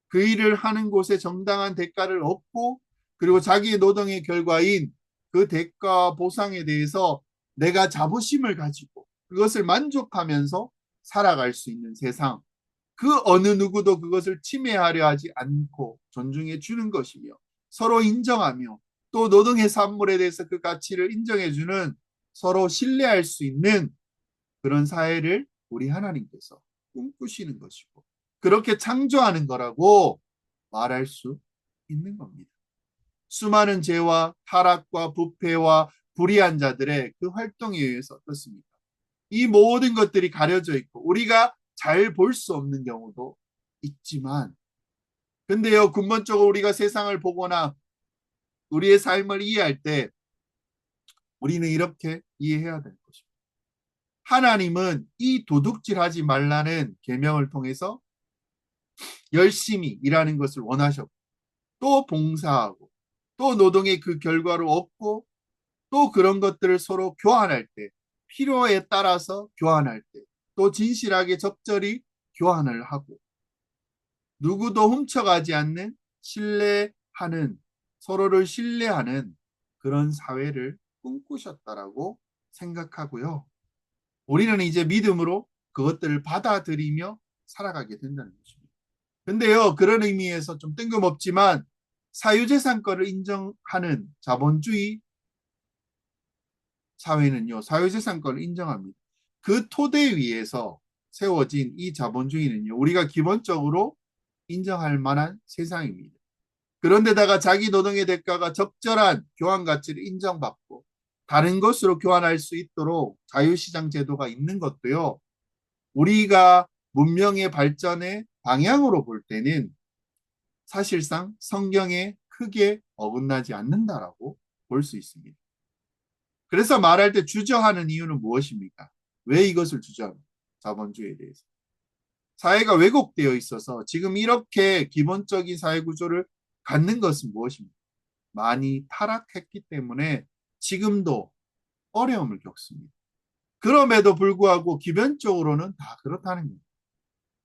[SPEAKER 1] 그 일을 하는 곳에 정당한 대가를 얻고 그리고 자기의 노동의 결과인 그 대가 보상에 대해서 내가 자부심을 가지고 그것을 만족하면서 살아갈 수 있는 세상 그 어느 누구도 그것을 침해하려 하지 않고 존중해 주는 것이며 서로 인정하며 또 노동의 산물에 대해서 그 가치를 인정해 주는 서로 신뢰할 수 있는 그런 사회를 우리 하나님께서 꿈꾸시는 것이고 그렇게 창조하는 거라고 말할 수 있는 겁니다. 수많은 죄와 타락과 부패와 불의한 자들의 그 활동에 의해서 어떻습니까? 이 모든 것들이 가려져 있고 우리가 잘 볼 수 없는 경우도 있지만 근데요 근본적으로 우리가 세상을 보거나 우리의 삶을 이해할 때 우리는 이렇게 이해해야 될 것입니다. 하나님은 이 도둑질하지 말라는 계명을 통해서 열심히 일하는 것을 원하셨고 또 봉사하고 또 노동의 그 결과를 얻고 또 그런 것들을 서로 교환할 때 필요에 따라서 교환할 때 또 진실하게 적절히 교환을 하고 누구도 훔쳐가지 않는 신뢰하는 서로를 신뢰하는 그런 사회를 꿈꾸셨다라고 생각하고요. 우리는 이제 믿음으로 그것들을 받아들이며 살아가게 된다는 것입니다. 근데요, 그런 의미에서 좀 뜬금없지만 사유재산권을 인정하는 자본주의 사회는요, 사유재산권을 인정합니다. 그 토대 위에서 세워진 이 자본주의는요, 우리가 기본적으로 인정할 만한 세상입니다. 그런데다가 자기 노동의 대가가 적절한 교환 가치를 인정받고 다른 것으로 교환할 수 있도록 자유시장 제도가 있는 것도요, 우리가 문명의 발전의 방향으로 볼 때는 사실상 성경에 크게 어긋나지 않는다라고 볼 수 있습니다. 그래서 말할 때 주저하는 이유는 무엇입니까? 왜 이것을 주저합니까? 자본주의에 대해서. 사회가 왜곡되어 있어서 지금 이렇게 기본적인 사회 구조를 갖는 것은 무엇입니까? 많이 타락했기 때문에 지금도 어려움을 겪습니다. 그럼에도 불구하고 기본적으로는 다 그렇다는 겁니다.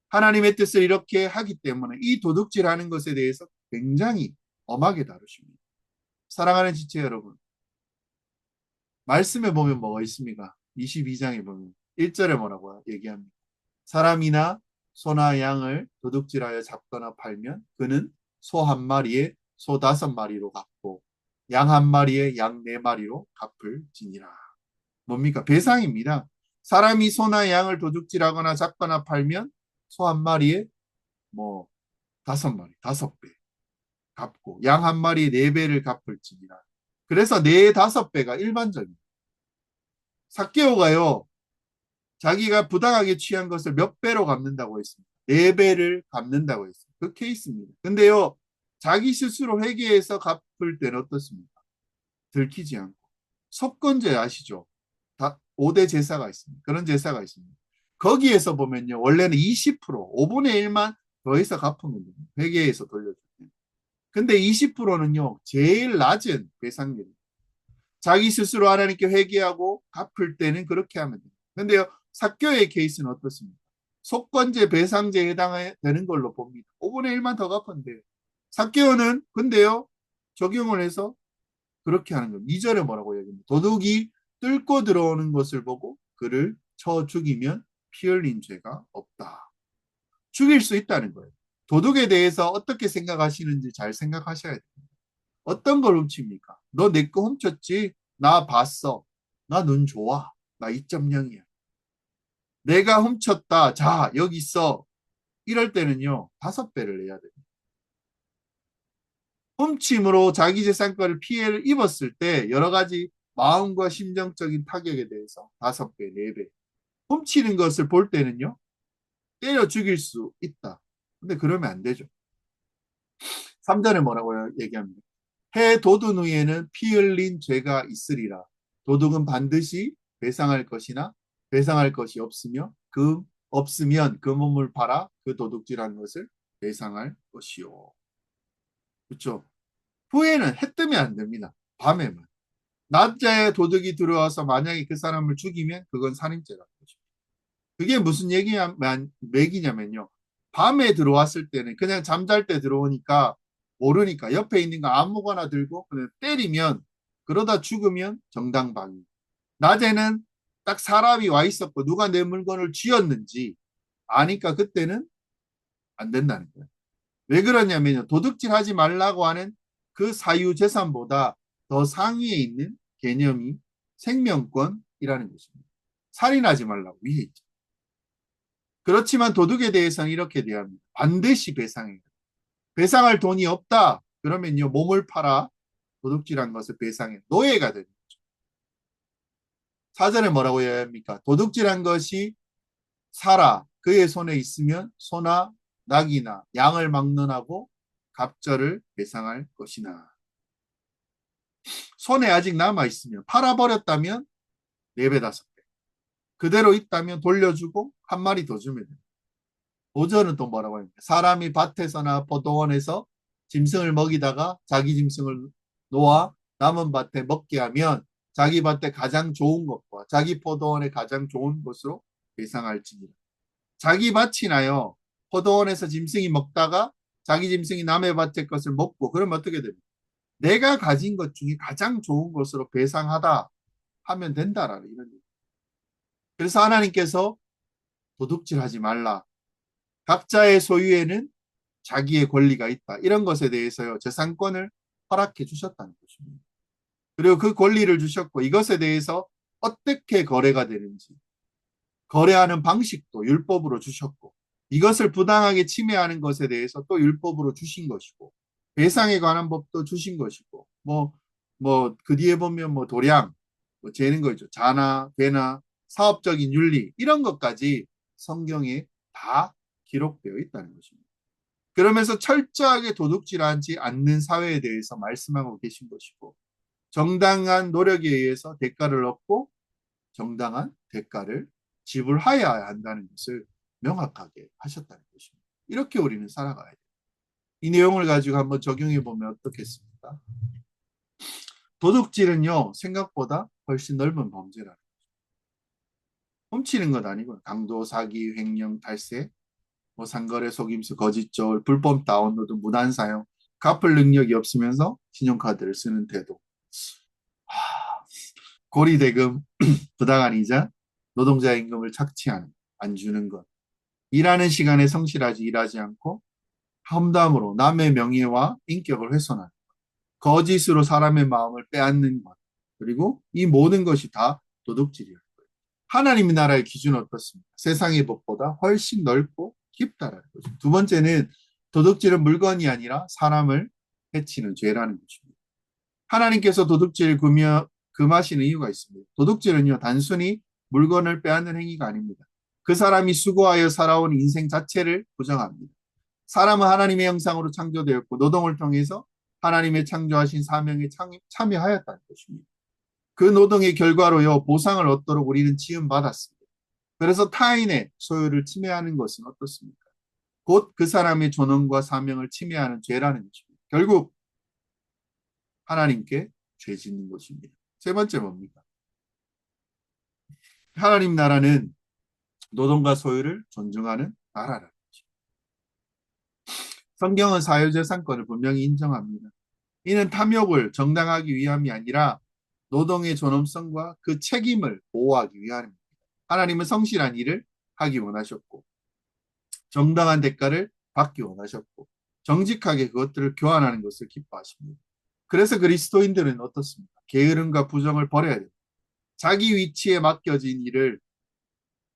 [SPEAKER 1] 하나님의 뜻을 이렇게 하기 때문에 이 도둑질하는 것에 대해서 굉장히 엄하게 다루십니다. 사랑하는 지체 여러분, 말씀에 보면 뭐가 있습니까? 22장에 보면 1절에 뭐라고 얘기합니까? 사람이나 소나 양을 도둑질하여 잡거나 팔면 그는 소 한 마리에 소 5마리로 갚고 양 한 마리에 양 네 마리로 갚을지니라. 뭡니까? 배상입니다. 사람이 소나 양을 도둑질하거나 잡거나 팔면 소 한 마리에 뭐 다섯 마리, 다섯 배 갚고 양 한 마리에 네 배를 갚을지니라. 그래서 네, 다섯 배가 일반적입니다. 삭개오가요, 자기가 부당하게 취한 것을 몇 배로 갚는다고 했습니다. 네 배를 갚는다고 했습니다. 그 케이스입니다. 근데요, 자기 스스로 회개해서 갚을 때는 어떻습니까? 들키지 않고. 속건제 아시죠? 다 5대 제사가 있습니다. 그런 제사가 있습니다. 거기에서 보면요, 원래는 20%, 5분의 1만 더해서 갚으면 됩니다. 회계에서 돌려줄 때. 근데 20%는요, 제일 낮은 배상률. 자기 스스로 하나님께 회개하고 갚을 때는 그렇게 하면 돼요. 근데요, 사교의 케이스는 어떻습니까? 속건제, 배상제에 해당되는 걸로 봅니다. 5분의 1만 더 갚으면 돼요. 사교는 근데요, 적용을 해서 그렇게 하는 겁니다. 2절에 뭐라고 얘기합니다. 도둑이 뚫고 들어오는 것을 보고 그를 쳐 죽이면 피 흘린 죄가 없다. 죽일 수 있다는 거예요. 도둑에 대해서 어떻게 생각하시는지 잘 생각하셔야 됩니다. 어떤 걸 훔칩니까? 너 내 거 훔쳤지? 나 봤어. 나 눈 좋아. 나 2.0이야. 내가 훔쳤다. 자, 여기 있어. 이럴 때는요, 다섯 배를 내야 돼요. 훔침으로 자기 재산권을 피해를 입었을 때 여러 가지 마음과 심정적인 타격에 대해서 다섯 배, 네 배. 훔치는 것을 볼 때는요, 때려 죽일 수 있다. 근데 그러면 안 되죠. 3절에 뭐라고 얘기합니다. 해 돋은 후에는 피 흘린 죄가 있으리라. 도둑은 반드시 배상할 것이나 배상할 것이 없으면 그 몸을 팔아 그 도둑질한 것을 배상할 것이요. 그렇죠? 후에는 해 뜨면 안 됩니다. 밤에만. 낮에 도둑이 들어와서 만약에 그 사람을 죽이면 그건 살인죄라는 거죠. 그게 무슨 맥이냐면요. 밤에 들어왔을 때는 그냥 잠잘 때 들어오니까 모르니까 옆에 있는 거 아무거나 들고 그냥 때리면 그러다 죽으면 정당방위. 낮에는 딱 사람이 와 있었고 누가 내 물건을 쥐었는지 아니까 그때는 안 된다는 거예요. 왜 그러냐면요. 도둑질 하지 말라고 하는 그 사유재산보다 더 상위에 있는 개념이 생명권이라는 것입니다. 살인하지 말라고 위에 있죠. 그렇지만 도둑에 대해서는 이렇게 대합니다. 반드시 배상해야 돼. 배상할 돈이 없다. 그러면요. 몸을 팔아 도둑질한 것을 배상해. 노예가 되는 거죠. 사전에 뭐라고 해야 합니까? 도둑질한 것이 살아 그의 손에 있으면 소나 낙이나 양을 막론하고 갑절을 배상할 것이나 손에 아직 남아 있으면 팔아버렸다면 4배 5배 그대로 있다면 돌려주고 한 마리 더 주면 됩니다. 5절은 또 뭐라고 합니까? 사람이 밭에서나 포도원에서 짐승을 먹이다가 자기 짐승을 놓아 남은 밭에 먹게 하면 자기 밭에 가장 좋은 것과 자기 포도원에 가장 좋은 것으로 배상할지니라. 자기 밭이나요. 포도원에서 짐승이 먹다가 자기 짐승이 남의 밭의 것을 먹고 그러면 어떻게 됩니까? 내가 가진 것 중에 가장 좋은 것으로 배상하다 하면 된다라는 이런 얘기. 그래서 하나님께서 도둑질하지 말라. 각자의 소유에는 자기의 권리가 있다. 이런 것에 대해서요. 재산권을 허락해 주셨다는 것입니다. 그리고 그 권리를 주셨고 이것에 대해서 어떻게 거래가 되는지 거래하는 방식도 율법으로 주셨고 이것을 부당하게 침해하는 것에 대해서 또 율법으로 주신 것이고 배상에 관한 법도 주신 것이고 그 뒤에 보면 뭐 도량 뭐 재는 거죠. 자나 배나 사업적인 윤리 이런 것까지 성경에 다 기록되어 있다는 것입니다. 그러면서 철저하게 도둑질하지 않는 사회에 대해서 말씀하고 계신 것이고 정당한 노력에 의해서 대가를 얻고 정당한 대가를 지불하여야 한다는 것을 명확하게 하셨다는 것입니다. 이렇게 우리는 살아가야 돼요. 이 내용을 가지고 한번 적용해 보면 어떻겠습니까? 도둑질은요, 생각보다 훨씬 넓은 범죄라는 거죠. 훔치는 것 아니고 강도, 사기, 횡령, 탈세, 뭐 상거래, 속임수, 거짓절, 불법 다운로드, 무단 사용, 갚을 능력이 없으면서 신용카드를 쓰는 태도, 고리대금, 부당한 이자, 노동자 임금을 착취하는, 안 주는 것, 일하는 시간에 성실하지 일하지 않고 험담으로 남의 명예와 인격을 훼손하는 것, 거짓으로 사람의 마음을 빼앗는 것, 그리고 이 모든 것이 다 도둑질이에요. 하나님의 나라의 기준은 어떻습니까? 세상의 법보다 훨씬 넓고 깊다라는 거죠. 두 번째는 도둑질은 물건이 아니라 사람을 해치는 죄라는 것입니다. 하나님께서 도둑질을 금하시는 이유가 있습니다. 도둑질은요, 단순히 물건을 빼앗는 행위가 아닙니다. 그 사람이 수고하여 살아온 인생 자체를 부정합니다. 사람은 하나님의 형상으로 창조되었고 노동을 통해서 하나님의 창조하신 사명에 참여하였다는 것입니다. 그 노동의 결과로요, 보상을 얻도록 우리는 지음받았습니다. 그래서 타인의 소유를 침해하는 것은 어떻습니까? 곧 그 사람의 존엄과 사명을 침해하는 죄라는 것입니다. 결국 하나님께 죄 짓는 것입니다. 세 번째 뭡니까? 하나님 나라는 노동과 소유를 존중하는 나라라는 것입니다. 성경은 사유재산권을 분명히 인정합니다. 이는 탐욕을 정당하기 위함이 아니라 노동의 존엄성과 그 책임을 보호하기 위함입니다. 하나님은 성실한 일을 하기 원하셨고 정당한 대가를 받기 원하셨고 정직하게 그것들을 교환하는 것을 기뻐하십니다. 그래서 그리스도인들은 어떻습니까? 게으름과 부정을 버려야 됩니다. 자기 위치에 맡겨진 일을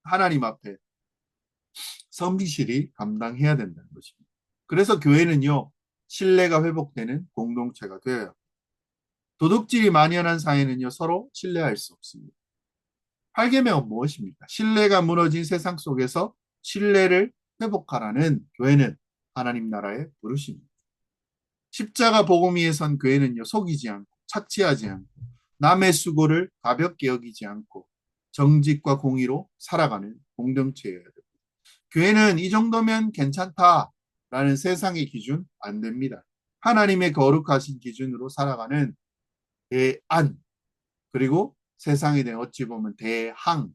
[SPEAKER 1] 하나님 앞에 성실히 감당해야 된다는 것입니다. 그래서 교회는요, 신뢰가 회복되는 공동체가 되어야 합니다. 도둑질이 만연한 사회는요, 서로 신뢰할 수 없습니다. 8계명은 무엇입니까? 신뢰가 무너진 세상 속에서 신뢰를 회복하라는 교회는 하나님 나라의 부르심입니다. 십자가 복음 위에 선 교회는요, 속이지 않고 착취하지 않고 남의 수고를 가볍게 여기지 않고 정직과 공의로 살아가는 공동체여야 됩니다. 교회는 이 정도면 괜찮다라는 세상의 기준 안 됩니다. 하나님의 거룩하신 기준으로 살아가는 대안, 그리고 세상에 대해 어찌 보면 대항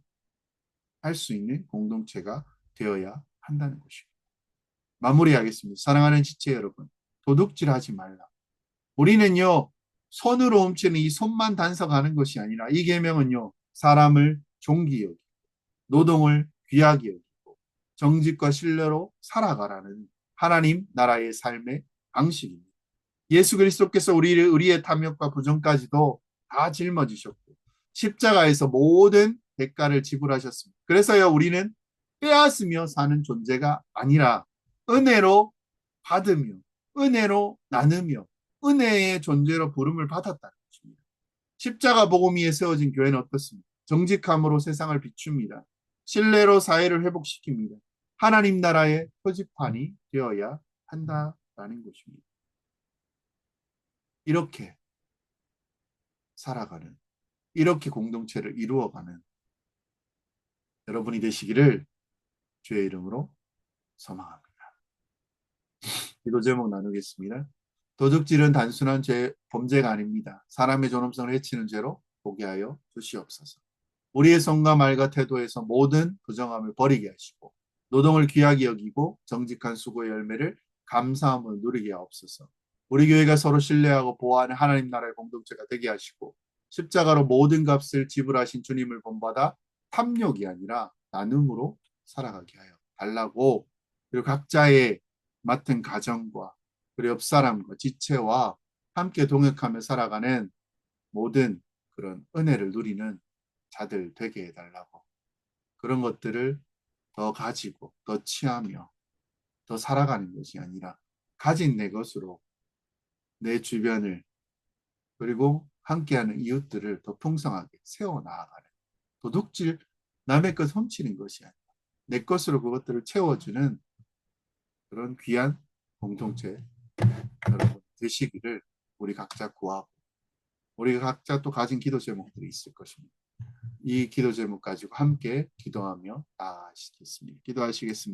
[SPEAKER 1] 할 수 있는 공동체가 되어야 한다는 것입니다. 마무리하겠습니다. 사랑하는 지체 여러분, 도둑질하지 말라. 우리는요, 손으로 훔치는 이 손만 단속하는 것이 아니라 이 계명은요, 사람을 존귀 여기고 노동을 귀하게 여기고 정직과 신뢰로 살아가라는 하나님 나라의 삶의 방식입니다. 예수 그리스도께서 우리의 탐욕과 부정까지도 다 짊어지셨고 십자가에서 모든 대가를 지불하셨습니다. 그래서요, 우리는 빼앗으며 사는 존재가 아니라 은혜로 받으며 은혜로 나누며 은혜의 존재로 부름을 받았다는 것입니다. 십자가 복음 위에 세워진 교회는 어떻습니까? 정직함으로 세상을 비춥니다. 신뢰로 사회를 회복시킵니다. 하나님 나라의 표지판이 되어야 한다라는 것입니다. 이렇게 살아가는, 이렇게 공동체를 이루어가는 여러분이 되시기를 주의 이름으로 소망합니다. 기도 제목 나누겠습니다. 도둑질은 단순한 범죄가 아닙니다. 사람의 존엄성을 해치는 죄로 보게 하여 주시옵소서. 우리의 손과 말과 태도에서 모든 부정함을 버리게 하시고 노동을 귀하게 여기고 정직한 수고의 열매를 감사함을 누리게 하옵소서. 우리 교회가 서로 신뢰하고 보호하는 하나님 나라의 공동체가 되게 하시고 십자가로 모든 값을 지불하신 주님을 본받아 탐욕이 아니라 나눔으로 살아가게 하여 달라고, 그리고 각자의 맡은 가정과 그리고 옆 사람과 지체와 함께 동역하며 살아가는 모든 그런 은혜를 누리는 자들 되게 해달라고, 그런 것들을 더 가지고 더 취하며 더 살아가는 것이 아니라 가진 내 것으로 내 주변을 그리고 함께하는 이웃들을 더 풍성하게 세워나가는, 도둑질, 남의 것 훔치는 것이 아니라 내 것으로 그것들을 채워주는 그런 귀한 공동체 여러분 되시기를 우리 각자 구하고, 우리가 각자 또 가진 기도 제목들이 있을 것입니다. 이 기도 제목 가지고 함께 기도하며 나아가시겠습니다. 기도하시겠습니다.